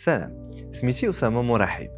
سلام، سميتي أسامة مرحب.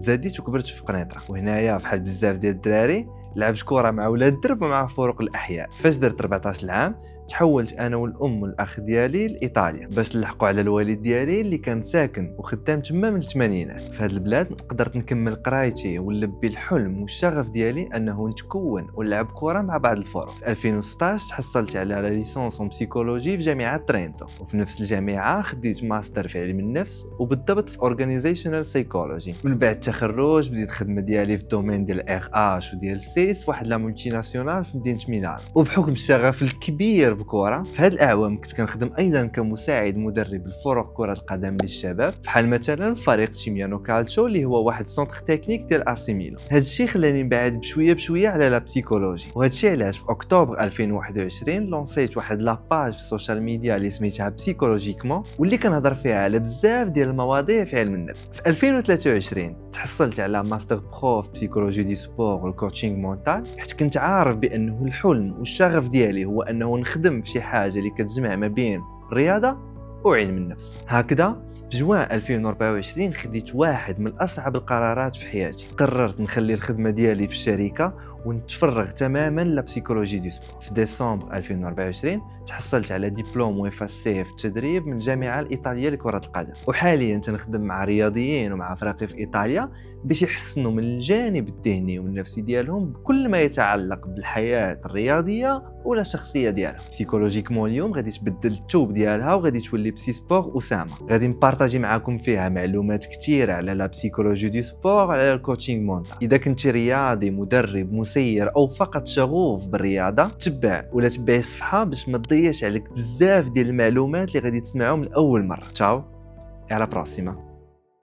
تزاديت وكبرت في قنيطرة، وهنايا فحال بزاف ديال الدراري لعبت كرة مع ولاد الدرب ومع فرق الأحياء. فاش درت 14 عام تحولت انا والام والاخ ديالي لايطاليا باش نلحقوا على الوالد ديالي اللي كان ساكن وخدام تما من الثمانينات. في هاد البلاد قدرت نكمل قرايتي ونلبي الحلم والشغف ديالي انه نتكون ونلعب كره مع بعض الفرق. في 2016 تحصلت على لا ليسونس اون بسيكولوجي في جامعه ترينتو، وفي نفس الجامعه خديت ماستر في علم النفس وبالضبط في اورغانيزيشنال سايكولوجي. من بعد التخرج بديت الخدمه ديالي في الدومين ديال ار اش وديال سيس واحد لا مولتي ناسيونال في مدينه ميلان. وبحكم الشغف الكبير بكره في هاد الاعوام كنت كنخدم ايضا كمساعد مدرب لفرق كره القدم للشباب، بحال مثلا فريق تشيميانو كالتشو اللي هو واحد سونتر تكنيك ديال اسي ميلان. هاد الشيء خلاني نبعد بشويه بشويه على لا بسيكولوجي، وهاد الشيء علاش في اكتوبر 2021 لونسيت واحد لاباج في السوشيال ميديا اللي سميتها بسيكولوجيكمون، واللي كنهضر فيها على بزاف ديال المواضيع في علم النفس. في 2023 تحصلت على ماستر برو في بسيكولوجي دي سبور والكوتشينغ مونتال، حيت كنت عارف بانه الحلم والشغف ديالي هو انه نخدم في شي حاجه اللي كتجمع ما بين الرياضه وعلم النفس. هكذا في جوان 2024 خديت واحد من اصعب القرارات في حياتي، قررت نخلي الخدمه ديالي في الشركه ونتفرغ تماما لبسيكولوجي دي سبور. في ديسمبر 2024 تحصلت على دبلوم ويفا سي في التدريب من الجامعه الايطاليه لكره القدم، وحاليا تنخدم مع رياضيين ومع فرق في ايطاليا باش يحسنوا من الجانب الذهني والنفسي ديالهم بكل ما يتعلق بالحياه الرياضيه ولا الشخصيه ديالهم. بسيكولوجيكمون اليوم غادي تبدل التوب ديالها وغادي تولي بسي سبور اسامه. غادي نبارطاجي معكم فيها معلومات كثيره على لا بسيكولوجي دي سبور وعلى الكوتشينغ مونتال. اذا كنت رياضي مدرب مسير او فقط شغوف بالرياضه تبع ولا تبعي الصفحه باش ما تضيعش عليك بزاف ديال المعلومات اللي غادي تسمعهم لاول مره. تشاو، على بروسيما.